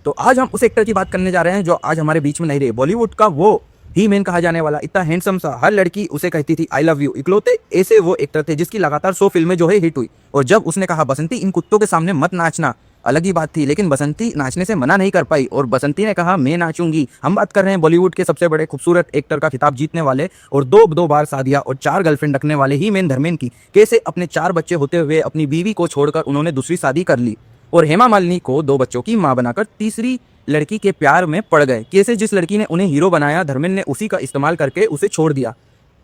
तो आज हम उस एक्टर की बात करने जा रहे हैं जो आज हमारे बीच में नहीं रहे। बॉलीवुड का वो ही मैन कहा जाने वाला, इतना हैंडसम सा, हर लड़की उसे कहती थी आई लव यू, इकलौते ऐसे वो एक्टर थे जिसकी लगातार 100 फिल्में जो है हिट हुई। और जब उसने कहा बसंती इन कुत्तों के सामने मत नाचना, अलग ही बात थी, लेकिन बसंती नाचने से मना नहीं कर पाई और बसंती ने कहा मैं नाचूंगी। हम बात कर रहे हैं बॉलीवुड के सबसे बड़े खूबसूरत एक्टर का खिताब जीतने वाले और दो बार शादियां और 4 गर्लफ्रेंड रखने वाले ही मैन धर्मेंद्र की कैसे अपने 4 बच्चे होते हुए अपनी बीवी को छोड़कर उन्होंने दूसरी शादी कर ली और हेमा मालिनी को 2 बच्चों की मां बनाकर तीसरी लड़की के प्यार में पड़ गए। कैसे जिस लड़की ने उन्हें हीरो बनाया धर्मेंद्र ने उसी का इस्तेमाल करके उसे छोड़ दिया।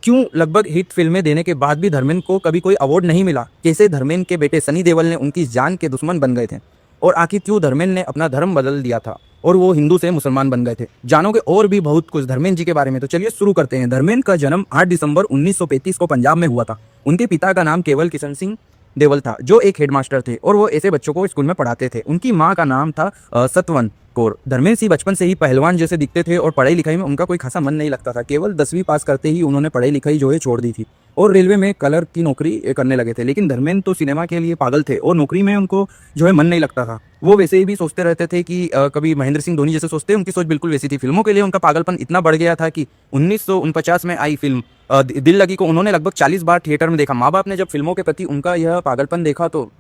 क्यों लगभग हिट फिल्में देने के बाद भी धर्मेंद्र को कभी कोई अवार्ड नहीं मिला। कैसे धर्मेंद्र के बेटे सनी देओल ने उनकी जान के दुश्मन बन गए थे और आखिर क्यों धर्मेंद्र ने अपना धर्म बदल दिया था और वो हिंदू से मुसलमान बन गए थे। जानोगे और भी बहुत कुछ धर्मेंद्र जी के बारे में, तो चलिए शुरू करते हैं। धर्मेंद्र का जन्म 8 दिसंबर 1935 को पंजाब में हुआ था। उनके पिता का नाम केवल किशन सिंह देवल था जो एक हेडमास्टर थे और वो ऐसे बच्चों को स्कूल में पढ़ाते थे। उनकी माँ का नाम था सतवन कौर। धर्मेंद्र सिंह बचपन से ही पहलवान जैसे दिखते थे और पढ़ाई लिखाई में उनका कोई खासा मन नहीं लगता था। केवल 10वीं पास करते ही उन्होंने पढ़ाई लिखाई जो है छोड़ दी थी और रेलवे में कलर की नौकरी करने लगे थे। लेकिन धर्मेंद्र तो सिनेमा के लिए पागल थे और नौकरी में उनको जो है मन नहीं लगता था। वो वैसे ही भी सोचते रहते थे कि कभी महेंद्र सिंह धोनी जैसे सोचते, उनकी सोच बिल्कुल वैसी थी। फिल्मों के लिए उनका पागलपन इतना बढ़ गया था कि 1949 में आई फिल्म दिल लगी को उन्होंने लगभग 40 बार थिएटर में देखा। माँ बाप ने जब फिल्मों के प्रति उनका यह पागलपन देखा तो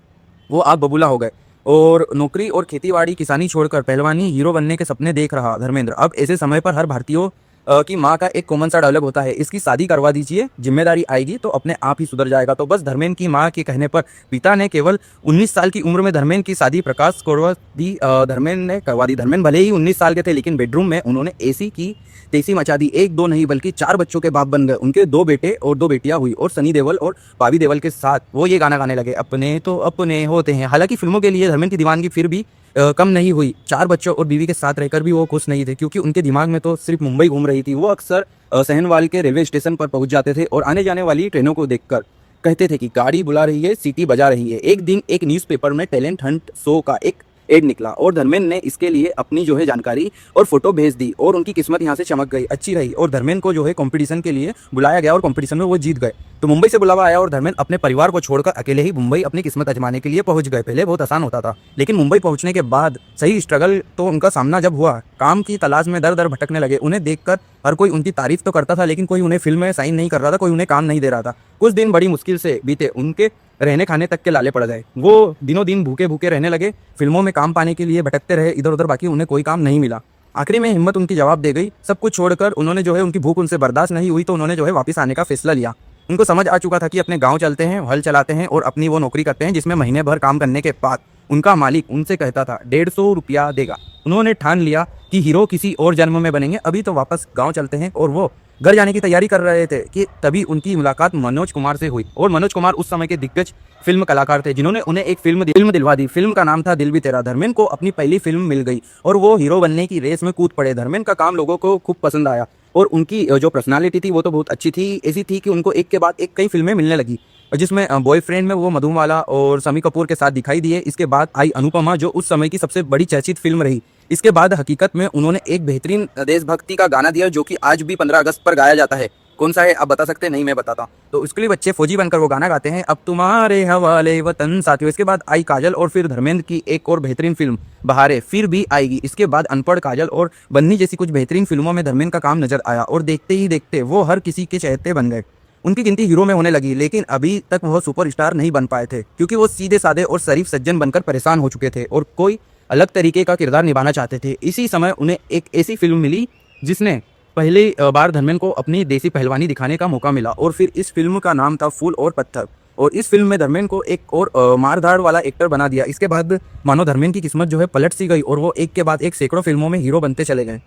वो आग बबूला हो गए और नौकरी और खेतीबाड़ी किसानी छोड़कर पहलवानी हीरो बनने के सपने देख रहा धर्मेंद्र। अब ऐसे समय पर हर भारतीयों की माँ का एक कॉमन सा डायलॉग होता है, इसकी शादी करवा दीजिए, जिम्मेदारी आएगी तो अपने आप ही सुधर जाएगा। तो बस धर्मेंद्र की माँ के कहने पर पिता ने केवल 19 साल की उम्र में धर्मेंद्र की शादी प्रकाश करवा दी। धर्मेंद्र ने करवा दी। धर्मेंद्र भले ही 19 साल के थे लेकिन बेडरूम में उन्होंने एसी की तेजी मचा दी। 1-2 नहीं बल्कि 4 बच्चों के बाप बन गए। उनके 2 बेटे और 2 बेटियां हुई और सनी देओल और बॉबी देओल के साथ वो ये गाना गाने लगे, अपने तो अपने होते हैं। हालांकि फिल्मों के लिए धर्मेंद्र की दीवानगी फिर भी कम नहीं हुई। 4 बच्चों और बीवी के साथ रहकर भी वो खुश नहीं थे क्योंकि उनके दिमाग में तो सिर्फ मुंबई घूम रही थी। वो अक्सर सहनवाल के रेलवे स्टेशन पर पहुंच जाते थे और आने जाने वाली ट्रेनों को देखकर कहते थे कि गाड़ी बुला रही है, सीटी बजा रही है। एक दिन एक न्यूज़पेपर में टैलेंट हंट शो का एक एड निकला और धर्मेंद्र ने इसके लिए अपनी जो है जानकारी और फोटो भेज दी और उनकी किस्मत यहाँ से चमक गई, अच्छी रही और धर्मेंद्र को जो है कंपटीशन के लिए बुलाया गया और कंपटीशन में वो जीत गए। तो मुंबई से बुलावा आया और धर्मेंद्र अपने परिवार को छोड़कर अकेले ही मुंबई अपनी किस्मत आजमाने के लिए पहुंच गए। पहले बहुत आसान होता था लेकिन मुंबई पहुंचने के बाद सही स्ट्रगल तो उनका सामना जब हुआ, काम की तलाश में दर दर भटकने लगे। उन्हें देखकर हर कोई उनकी तारीफ तो करता था लेकिन कोई उन्हें फिल्म में साइन नहीं कर रहा था, कोई उन्हें काम नहीं दे रहा था। कुछ दिन बड़ी मुश्किल से बीते, उनके रहने खाने तक के लाले पड़ गए। वो दिनों दिन भूखे भूखे रहने लगे, फिल्मों में काम पाने के लिए भटकते रहे इधर उधर, बाकी उन्हें कोई काम नहीं मिला। आखिरी में हिम्मत उनकी जवाब दे गई। सब कुछ छोड़कर उन्होंने जो है, उनकी भूख उनसे बर्दाश्त नहीं हुई तो उन्होंने जो है वापस आने का फैसला लिया। उनको समझ आ चुका था कि अपने गाँव चलते हैं, हल चलाते हैं और अपनी वो नौकरी करते हैं जिसमें महीने भर काम करने के बाद उनका मालिक उनसे कहता था 150 रुपया देगा। उन्होंने ठान लिया कि हीरो किसी और जन्म में बनेंगे, अभी तो वापस गाँव चलते हैं। और वो घर जाने की तैयारी कर रहे थे कि तभी उनकी मुलाकात मनोज कुमार से हुई और मनोज कुमार उस समय के दिग्गज फिल्म कलाकार थे जिन्होंने उन्हें एक फिल्म दिलवा दी। फिल्म का नाम था दिल भी तेरा। धर्मेंद्र को अपनी पहली फिल्म मिल गई और वो हीरो बनने की रेस में कूद पड़े। धर्मेंद्र का काम लोगों को खूब पसंद आया और उनकी जो पर्सनालिटी थी वो तो बहुत अच्छी थी, ऐसी थी कि उनको एक के बाद एक कई फिल्में मिलने लगी, जिसमें बॉयफ्रेंड में वो मधुबाला और शम्मी कपूर के साथ दिखाई दिए। इसके बाद आई अनुपमा जो उस समय की सबसे बड़ी चर्चित फिल्म रही। इसके बाद हकीकत में उन्होंने एक बेहतरीन देशभक्ति का गाना दिया जो कि आज भी 15 अगस्त पर गाया जाता है। कौन सा है आप बता सकते हैं? नहीं, मैं बताता हूँ। तो उसके लिए बच्चे फौजी बनकर वो गाना गाते हैं, अब तुम्हारे हवाले वतन साथियों। इसके बाद आई काजल और फिर धर्मेंद्र की एक और बेहतरीन फिल्म बहारे फिर भी आएगी। इसके बाद अनपढ़, काजल और बन्नी जैसी कुछ बेहतरीन फिल्मों में धर्मेंद्र का काम नजर आया और देखते ही देखते वो हर किसी के चहेते बन गए। उनकी गिनती हीरो में होने लगी लेकिन अभी तक वो सुपरस्टार नहीं बन पाए थे क्योंकि वो सीधे साधे और शरीफ सज्जन बनकर परेशान हो चुके थे और कोई अलग तरीके का किरदार निभाना चाहते थे। इसी समय उन्हें एक ऐसी फिल्म मिली जिसने पहली बार धर्मेंद्र को अपनी देसी पहलवानी दिखाने का मौका मिला और फिर इस फिल्म का नाम था फूल और पत्थर और इस फिल्म में धर्मेंद्र को एक और मारधाड़ वाला एक्टर बना दिया। इसके बाद मानो धर्मेंद्र की किस्मत जो है पलट सी गई और वो एक के बाद एक सैकड़ों फिल्मों में हीरो बनते चले गए।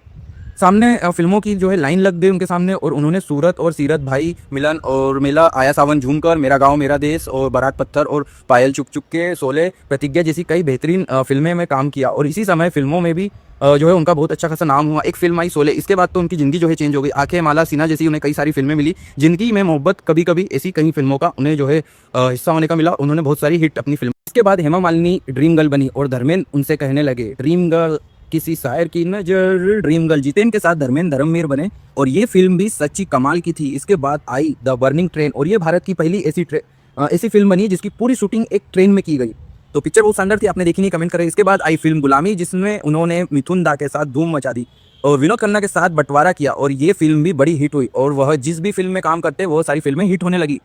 सामने फिल्मों की जो है लाइन लग गई उनके सामने और उन्होंने सूरत और सीरत भाई मिलन और मेला, आया सावन झूमकर, मेरा गांव मेरा देश और बारात पत्थर और पायल चुप चुप के, शोले, प्रतिज्ञा जैसी कई बेहतरीन फिल्में में काम किया और इसी समय फिल्मों में भी जो है उनका बहुत अच्छा खासा नाम हुआ। एक फिल्म आई शोले, इसके बाद तो उनकी ज़िंदगी जो है चेंज हो गई। आंखें, माला, सीना जैसी उन्हें कई सारी फिल्में मिली। जिंदगी में मोहब्बत कभी कभी, ऐसी कई फिल्मों का उन्हें जो है हिस्सा होने का मिला। उन्होंने बहुत सारी हिट अपनी फिल्म। इसके बाद हेमा मालिनी ड्रीम गर्ल बनी और धर्मेंद्र उनसे कहने लगे ड्रीम गर्ल किसी शायर की नजर, ड्रीम गर्ल। जितेन के साथ धर्मेंद्र धर्मवीर बने और ये फिल्म भी सच्ची कमाल की थी। इसके बाद आई द बर्निंग ट्रेन और ये भारत की पहली ऐसी फिल्म बनी जिसकी पूरी शूटिंग एक ट्रेन में की गई। तो पिक्चर बहुत शानदार थी, आपने देखी नहीं कमेंट करें। इसके बाद आई फिल्म गुलामी, जिसमें उन्होंने मिथुन दा के साथ धूम मचा दी और विनोद खन्ना के साथ बंटवारा किया, और ये फिल्म भी बड़ी हिट हुई और वह जिस भी फिल्म में काम करते वो सारी फिल्में हिट होने लगी।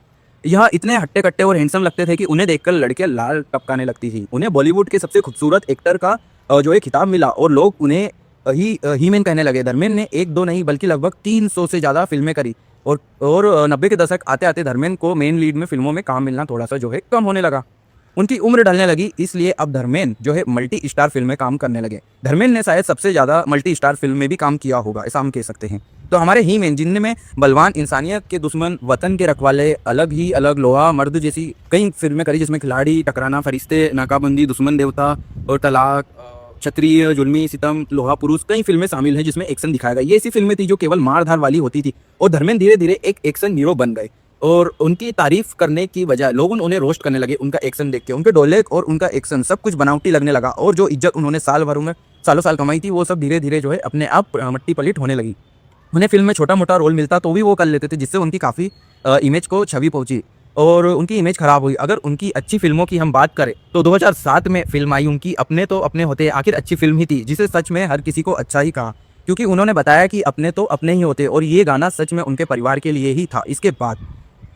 यह इतने हट्टे कट्टे और हैंडसम लगते थे कि उन्हें देखकर लड़कियां लाल टपकाने लगती थी। उन्हें बॉलीवुड के सबसे खूबसूरत एक्टर का जो है खिताब मिला और लोग उन्हें ही मैन कहने लगे। धर्मेंद्र ने एक दो नहीं बल्कि लगभग 300 से ज़्यादा फिल्में करी और 90 के दशक आते आते धर्मेंद्र को मेन लीड में फिल्मों में काम मिलना थोड़ा सा जो है कम होने लगा। उनकी उम्र ढलने लगी, इसलिए अब धर्मेंद्र जो है मल्टी स्टार फिल्म में काम करने लगे। धर्मेंद्र ने शायद सबसे ज़्यादा मल्टी स्टार फिल्म में भी काम किया होगा, ऐसा हम कह सकते हैं। तो हमारे ही मैन, जिनमें बलवान, इंसानियत के दुश्मन, वतन के रखवाले, अलग ही अलग, लोहा मर्द जैसी कई फिल्में करी, जिसमें खिलाड़ी, टकराना, फरिश्ते, नाकाबंदी, दुश्मन देवता और तलाक, क्षत्रिय, जुल्मी, सितम, लोहा पुरुष, कई फिल्में शामिल हैं जिसमें एक्शन दिखाया गया। ये ऐसी फिल्में थी जो केवल मारधार वाली होती थी और धर्मेंद्र धीरे धीरे एक एक्शन हीरो बन गए और उनकी तारीफ करने की बजाय लोग उन्हें रोस्ट करने लगे। उनका एक्शन देख के उनके डोलेक और उनका एक्शन सब कुछ बनावटी लगने लगा और जो इज्जत उन्होंने साल भर में सालों साल कमाई थी वो सब धीरे धीरे जो है अपने आप मट्टी पलीट होने लगी। उन्हें फिल्म में छोटा मोटा रोल मिलता तो भी वो कर लेते थे, जिससे उनकी काफ़ी इमेज को छवि पहुंची और उनकी इमेज खराब हुई। अगर उनकी अच्छी फिल्मों की हम बात करें तो 2007 में फिल्म आई उनकी अपने तो अपने होते, आखिर अच्छी फिल्म ही थी जिसे सच में हर किसी को अच्छा ही कहा, क्योंकि उन्होंने बताया कि अपने तो अपने ही होते और ये गाना सच में उनके परिवार के लिए ही था। इसके बाद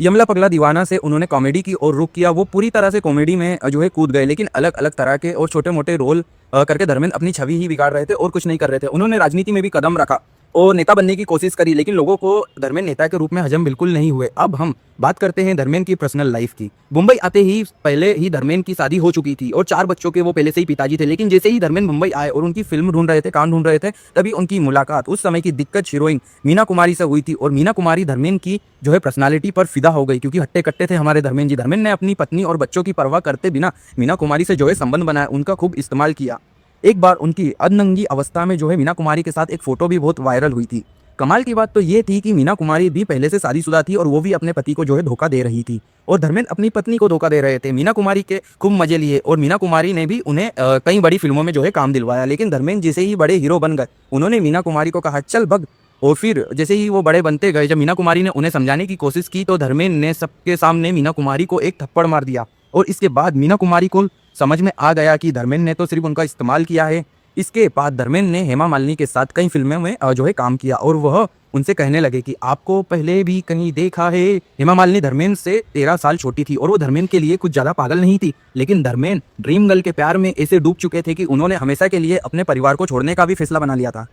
यमला पगला दीवाना से उन्होंने कॉमेडी की और रुख किया। वो पूरी तरह से कॉमेडी में जो है कूद गए, लेकिन अलग अलग तरह के और छोटे मोटे रोल करके धर्मेंद्र अपनी छवि ही बिगाड़ रहे थे और कुछ नहीं कर रहे थे। उन्होंने राजनीति में भी कदम रखा और नेता बनने की कोशिश करी, लेकिन लोगों को धर्मेंद्र नेता के रूप में हजम बिल्कुल नहीं हुए। अब हम बात करते हैं धर्मेंद्र की पर्सनल लाइफ की। मुंबई आते ही पहले ही धर्मेंद्र की शादी हो चुकी थी और 4 बच्चों के वो पहले से ही पिताजी थे, लेकिन जैसे ही धर्मेंद्र मुंबई आए और उनकी फिल्म ढूंढ रहे थे, काम ढूंढ रहे थे, तभी उनकी मुलाकात उस समय की दिग्गज हीरोइन मीना कुमारी से हुई थी और मीना कुमारी धर्मेंद्र की जो है पर्सनालिटी पर फिदा हो गई, क्योंकि हट्टे कट्टे थे हमारे धर्मेंद्र जी। धर्मेंद्र ने अपनी पत्नी और बच्चों की परवाह करते बिना मीना कुमारी से जो है संबंध बनाया, उनका खूब इस्तेमाल किया। एक बार उनकी अर्धनंगी अवस्था में जो है मीना कुमारी के साथ एक फोटो भी बहुत वायरल हुई थी। कमाल की बात तो ये थी कि मीना कुमारी भी पहले से शादीशुदा थी और वो भी अपने पति को जो है धोखा दे रही थी और धर्मेंद्र अपनी पत्नी को धोखा दे रहे थे। मीना कुमारी के खूब मजे लिए और मीना कुमारी ने भी उन्हें कई बड़ी फिल्मों में जो है काम दिलवाया, लेकिन धर्मेंद्र जैसे ही बड़े हीरो बन गए उन्होंने मीना कुमारी को कहा चल भग, और फिर जैसे ही वो बड़े बनते गए, जब मीना कुमारी ने उन्हें समझाने की कोशिश की तो धर्मेंद्र ने सबके सामने मीना कुमारी को एक थप्पड़ मार दिया और इसके बाद मीना कुमारी को समझ में आ गया कि धर्मेंद्र ने तो सिर्फ उनका इस्तेमाल किया है। इसके बाद धर्मेंद्र ने हेमा मालिनी के साथ कई फिल्मों में जो है काम किया और वह उनसे कहने लगे कि आपको पहले भी कहीं देखा है। हेमा मालिनी धर्मेंद्र से 13 साल छोटी थी और वो धर्मेंद्र के लिए कुछ ज़्यादा पागल नहीं थी, लेकिन धर्मेंद्र ड्रीम गर्ल के प्यार में ऐसे डूब चुके थे कि उन्होंने हमेशा के लिए अपने परिवार को छोड़ने का भी फैसला बना लिया था।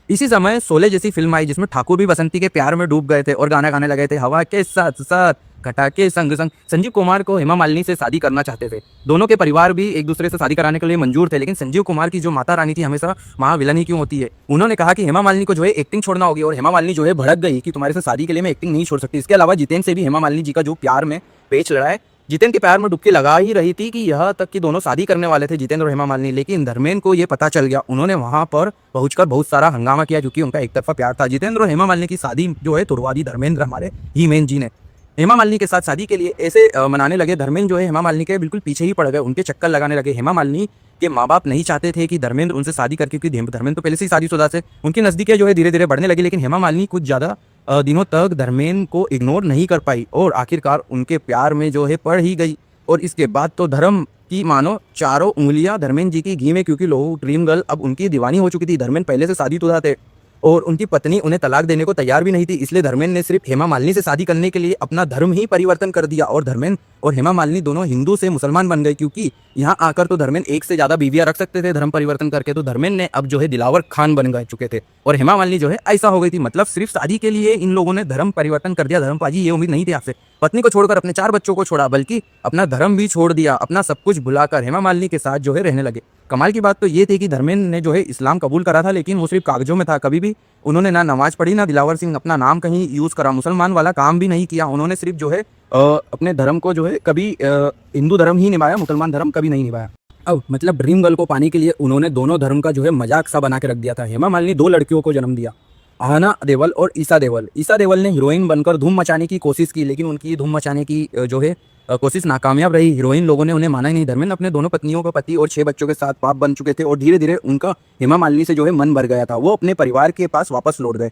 इसी समय शोले जैसी फिल्म आई जिसमें ठाकुर भी बसंती के प्यार में डूब गए थे और गाना गाने लगे थे, हवा के साथ साथ घटा के संग संग। संजीव कुमार को हेमा मालिनी से शादी करना चाहते थे, दोनों के परिवार भी एक दूसरे से शादी कराने के लिए मंजूर थे, लेकिन संजीव कुमार की जो माता रानी थी हमेशा महाविलन ही क्यों होती है, उन्होंने कहा कि हेमा मालिनी को जो है एक्टिंग छोड़ना होगी और हेमा मालिनी जो है भड़क गई कि तुम्हारे से शादी के लिए मैं एक्टिंग नहीं छोड़ सकती। इसके अलावा जितेंद्र से भी हेमा मालिनी जी का जो प्यार में पेच लड़ा है, जितेंद्र के प्यार में डुबकी लगा ही रही थी कि यह तक कि दोनों शादी करने वाले थे, जितेंद्र और हेमा मालिनी, लेकिन धर्मेंद्र को ये पता चल गया। उन्होंने वहां पर पहुंचकर बहुत सारा हंगामा किया क्योंकि उनका एक तरफा प्यार था। जितेंद्र और हेमा मालिनी की शादी जो है तुड़वा दी धर्मेंद्र, हमारे ही मेन जी ने। हेमा मालिनी के साथ शादी के लिए ऐसे मनाने लगे, धर्मेंद्र जो है हेमा मालिनी के बिल्कुल पीछे ही पड़ गए, उनके चक्कर लगाने लगे। हेमा मालिनी के माँ बाप नहीं चाहते थे कि धर्मेंद्र उनसे शादी करके, क्योंकि धर्मेंद्र तो पहले से ही शादीशुदा थे, उनकी नजदीकें जो है धीरे धीरे बढ़ने लगी, लेकिन हेमा मालिनी कुछ ज़्यादा दिनों तक धर्मेंद्र को इग्नोर नहीं कर पाई और आखिरकार उनके प्यार में जो है पड़ ही गई। और इसके बाद तो धर्म की मानो चारों उंगलियां धर्मेंद्र जी की घी में, क्योंकि लोग ड्रीम गर्ल अब उनकी दीवानी हो चुकी थी। धर्मेंद्र पहले से शादीशुदा थे और उनकी पत्नी उन्हें तलाक देने को तैयार भी नहीं थी, इसलिए धर्मेंद्र ने सिर्फ हेमा मालिनी से शादी करने के लिए अपना धर्म ही परिवर्तन कर दिया और धर्मेंद्र और हेमा मालिनी दोनों हिंदू से मुसलमान बन गए, क्योंकि यहाँ आकर तो धर्मेंद्र एक से ज़्यादा बीवियाँ रख सकते थे धर्म परिवर्तन करके, तो धर्मेंद्र ने अब जो है दिलावर खान बन गए चुके थे और हेमा मालिनी जो है ऐसा हो गई थी। मतलब सिर्फ शादी के लिए इन लोगों ने धर्म परिवर्तन कर दिया। धर्मपाजी ये उम्मीद नहीं थी आपसे, पत्नी को छोड़कर अपने 4 बच्चों को छोड़ा, बल्कि अपना धर्म भी छोड़ दिया, अपना सब कुछ भुलाकर हेमा मालिनी के साथ जो है रहने लगे। कमाल की बात तो ये थी कि धर्मेंद्र ने जो है इस्लाम कबूल करा था, लेकिन वो सिर्फ कागजों में था, कभी भी उन्होंने ना नमाज पढ़ी ना दिलावर सिंह अपना नाम कहीं यूज़ करा, मुसलमान वाला काम भी नहीं किया। उन्होंने सिर्फ जो है अपने धर्म को जो है कभी हिंदू धर्म ही निभाया, मुसलमान धर्म कभी नहीं निभाया। अब मतलब ड्रीम गर्ल को पाने के लिए उन्होंने दोनों धर्म का जो है मजाक सा बना के रख दिया था। हेमा मालिनी 2 लड़कियों को जन्म दिया, आहना देवल और ईसा देवल। ईसा देवल ने हीरोइन बनकर धूम मचाने की कोशिश की, लेकिन उनकी धूम मचाने की जो है कोशिश नाकामयाब रही। हीरोइन लोगों ने उन्हें माना ही नहीं। धर्मेंद्र अपने दोनों पत्नियों का पति और 6 बच्चों के साथ पाप बन चुके थे और धीरे धीरे उनका हेमा मालिनी से जो है मन भर गया था। वो अपने परिवार के पास वापस लौट गए।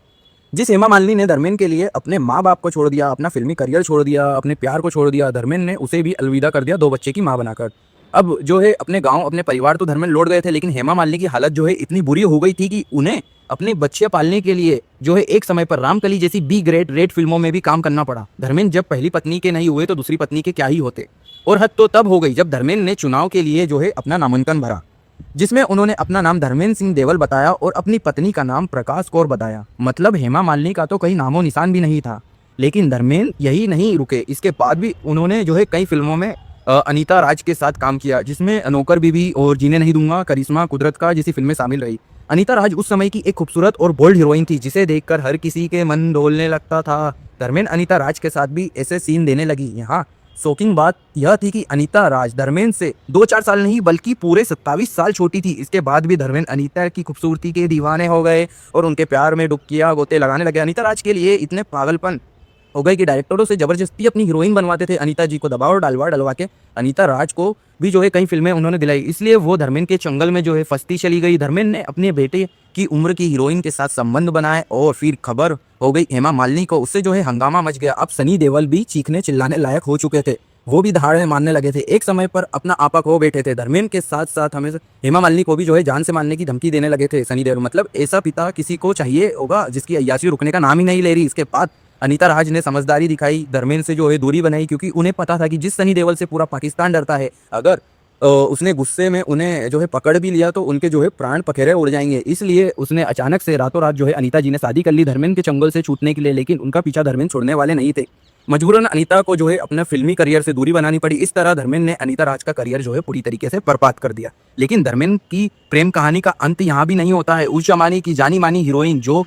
जिस हेमा मालिनी ने धर्मेंद्र के लिए अपने माँ बाप को छोड़ दिया, अपना फिल्मी करियर छोड़ दिया, अपने प्यार को छोड़ दिया, धर्मेंद्र ने उसे भी अलविदा कर दिया 2 बच्चे की माँ बनाकर। अब जो है अपने गांव अपने परिवार तो धर्मेंद्र लौट गए थे, लेकिन हेमा मालिनी की हालत जो है इतनी बुरी हो गई थी कि उन्हें अपने बच्चे पालने के लिए जो है एक समय पर रामकली जैसी बी ग्रेड रेड फिल्मों में भी काम करना पड़ा। धर्मेंद्र जब पहली पत्नी के नहीं हुए तो दूसरी पत्नी के क्या ही होते। और हद तो तब हो गई जब धर्मेंद्र ने चुनाव के लिए जो है अपना नामांकन भरा, जिसमें उन्होंने अपना नाम धर्मेंद्र सिंह देवल बताया और अपनी पत्नी का नाम प्रकाश कौर बताया। मतलब हेमा मालिनी का तो कहीं नामो निशान भी नहीं था। लेकिन धर्मेंद्र यही नहीं रुके, इसके बाद भी उन्होंने जो है कई फिल्मों में अनीता राज के साथ काम किया, जिसमें नौकर बीबी और जीने नहीं दूंगा, करिश्मा कुदरत का जैसी फिल्में शामिल रही। अनीता राज उस समय की एक खूबसूरत और बोल्ड हीरोइन थी जिसे देखकर हर किसी के मन डोलने लगता था। धर्मेंद्र अनीता राज के साथ भी ऐसे सीन देने लगी। यहाँ शॉकिंग बात यह थी कि अनीता राज धर्मेंद्र से 2-4 साल नहीं बल्कि पूरे 27 साल छोटी थी। इसके बाद भी धर्मेंद्र अनीता की खूबसूरती के दीवाने हो गए और उनके प्यार में डुबकियां गोते लगाने लगे। अनीता राज के लिए इतने पागलपन हो गए कि डायरेक्टरों से जबरदस्ती अपनी हीरोइन बनवाते थे। अनीता जी को दबाव डलवा के अनीता राज को भी जो है कई फिल्में उन्होंने दिलाई, इसलिए वो धर्मेंद्र के चंगल में जो है फंसती चली गई। धर्मेंद्र ने अपने बेटे की उम्र की हीरोइन के साथ संबंध बनाए और फिर खबर हो गई हेमा मालिनी को, उससे जो है हंगामा मच गया। अब सनी देओल भी चीखने चिल्लाने लायक हो चुके थे, वो भी धाड़े मारने लगे थे। एक समय पर अपना आपा खो बैठे थे। धर्मेंद्र के साथ साथ हमेशा हेमा मालिनी को भी जो है जान से मारने की धमकी देने लगे थे सनी देओल। मतलब ऐसा पिता किसी को चाहिए होगा जिसकी अय्याशी रुकने का नाम ही नहीं ले रही। इसके बाद अनीता राज ने समझदारी दिखाई, धर्मेंद्र से जो है दूरी बनाई, क्योंकि उन्हें पता था कि जिस सनी देओल से पूरा पाकिस्तान डरता है, अगर उसने गुस्से में उन्हें जो है पकड़ भी लिया तो उनके जो है प्राण पखेरे उड़ जाएंगे। इसलिए उसने अचानक से रातों रात जो है अनीता जी ने शादी कर ली धर्मेंद्र के चंगल से छूटने के लिए। लेकिन उनका पीछा धर्मेंद्र छोड़ने वाले नहीं थे। मजबूरन अनीता को जो है अपना फिल्मी करियर से दूरी बनानी पड़ी। इस तरह धर्मेंद्र ने अनीता राज का करियर जो है पूरी तरीके से बर्बाद कर दिया। लेकिन धर्मेंद्र की प्रेम कहानी का अंत यहाँ भी नहीं होता है। उस जमाने की जानी मानी हीरोइन जो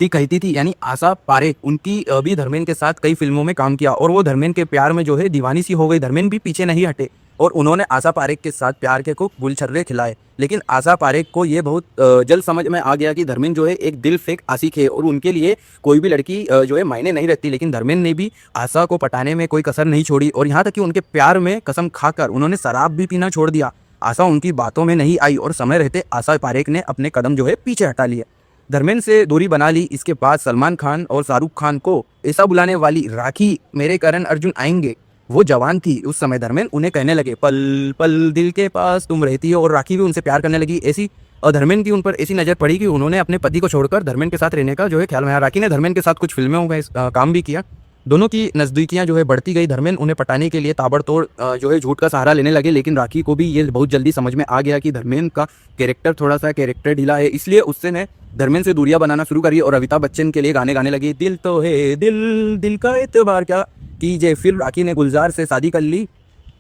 कहती थी यानी आशा पारेख, उनकी भी धर्मेंद्र के साथ कई फिल्मों में काम किया और वो धर्मेंद्र के प्यार में जो है दीवानी सी हो गई। धर्मेंद्र भी पीछे नहीं हटे और उन्होंने आशा पारेख के साथ प्यार के को गुलछर्रे खिलाए। लेकिन आशा पारेख को ये बहुत जल्द समझ में आ गया कि धर्मेंद्र जो है एक दिल फेंक आशिक है और उनके लिए कोई भी लड़की जो है मायने नहीं रखती। लेकिन धर्मेंद्र ने भी आशा को पटाने में कोई कसर नहीं छोड़ी और यहाँ तक कि उनके प्यार में कसम खाकर उन्होंने शराब भी पीना छोड़ दिया। आशा उनकी बातों में नहीं आई और समय रहते आशा पारेख ने अपने कदम जो है पीछे हटा लिए, धर्मेंद्र से दूरी बना ली। इसके बाद सलमान खान और शाहरुख खान को ऐसा बुलाने वाली राखी मेरे करण अर्जुन आएंगे, वो जवान थी उस समय। धर्मेंद्र उन्हें कहने लगे पल पल दिल के पास तुम रहती हो और राखी भी उनसे प्यार करने लगी। ऐसी और धर्मेंद्र की उन पर ऐसी नजर पड़ी कि उन्होंने अपने पति को छोड़कर धर्मेंद्र के साथ रहने का जो है ख्याल में आया। राखी ने धर्मेंद्र के साथ कुछ फिल्मों में काम भी किया। दोनों की नज़दीकियां जो है बढ़ती गई। धर्मेंद्र उन्हें पटाने के लिए ताबड़तोड़ जो है झूठ का सहारा लेने लगे। लेकिन राखी को भी ये बहुत जल्दी समझ में आ गया कि धर्मेंद्र का कैरेक्टर ढीला है, इसलिए उससे ने धर्मेंद्र से दूरियां बनाना शुरू करी और अमिताभ बच्चन के लिए गाने गाने लगी। दिल तो है दिल, दिल का एतबार क्या कीजिए। फिर राखी ने गुलजार से शादी कर ली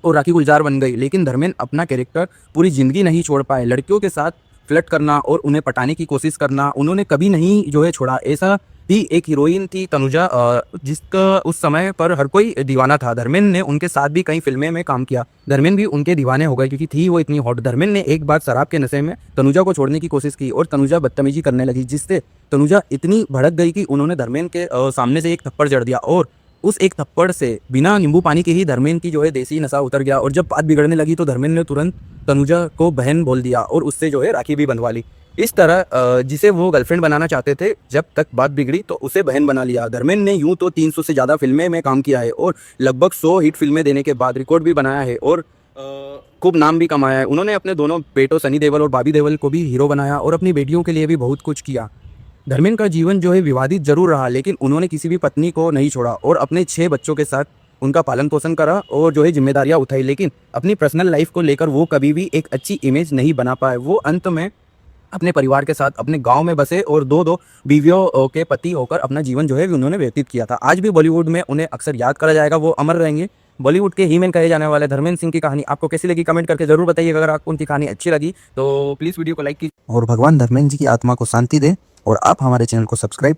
और राखी गुलजार बन गई। लेकिन धर्मेंद्र अपना कैरेक्टर पूरी जिंदगी नहीं छोड़ पाए। लड़कियों के साथ फ्लर्ट करना और उन्हें पटाने की कोशिश करना उन्होंने कभी नहीं जो है छोड़ा। ऐसा भी एक हीरोइन थी तनुजा, जिसका उस समय पर हर कोई दीवाना था। धर्मेंद्र ने उनके साथ भी कई फिल्में में काम किया। धर्मेंद्र भी उनके दीवाने हो गए क्योंकि थी वो इतनी हॉट। धर्मेंद्र ने एक बार शराब के नशे में तनुजा को छोड़ने की कोशिश की और तनुजा बदतमीजी करने लगी, जिससे तनुजा इतनी भड़क गई कि उन्होंने धर्मेंद्र के सामने से एक थप्पड़ जड़ दिया और उस एक थप्पड़ से बिना नींबू पानी के ही धर्मेंद्र की जो है देसी नशा उतर गया। और जब बात बिगड़ने लगी तो धर्मेंद्र ने तुरंत तनुजा को बहन बोल दिया और उससे जो है राखी भी बंधवा ली। इस तरह जिसे वो गर्लफ्रेंड बनाना चाहते थे, जब तक बात बिगड़ी तो उसे बहन बना लिया। धर्मेंद्र ने यूं तो 300 से ज़्यादा फिल्में में काम किया है और लगभग 100 हिट फिल्में देने के बाद रिकॉर्ड भी बनाया है और खूब नाम भी कमाया है। उन्होंने अपने दोनों बेटों सनी देओल और बॉबी देओल को भी हीरो बनाया और अपनी बेटियों के लिए भी बहुत कुछ किया। धर्मेंद्र का जीवन जो है विवादित जरूर रहा, लेकिन उन्होंने किसी भी पत्नी को नहीं छोड़ा और अपने 6 बच्चों के साथ उनका पालन पोषण करा और जो है जिम्मेदारियां उठाई। लेकिन अपनी पर्सनल लाइफ को लेकर वो कभी भी एक अच्छी इमेज नहीं बना पाए। वो अंत में अपने परिवार के साथ अपने गांव में बसे और 2 बीवियों के पति होकर अपना जीवन जो है उन्होंने व्यतीत किया था। आज भी बॉलीवुड में उन्हें अक्सर याद करा जाएगा, वो अमर रहेंगे। बॉलीवुड के हीमैन कहे जाने वाले धर्मेंद्र सिंह की कहानी आपको कैसी लगी कमेंट करके जरूर बताइएगा। अगर आपको उनकी कहानी अच्छी लगी तो प्लीज़ वीडियो को लाइक कीजिए और भगवान धर्मेंद्र जी की आत्मा को शांति दे। और आप हमारे चैनल को सब्सक्राइब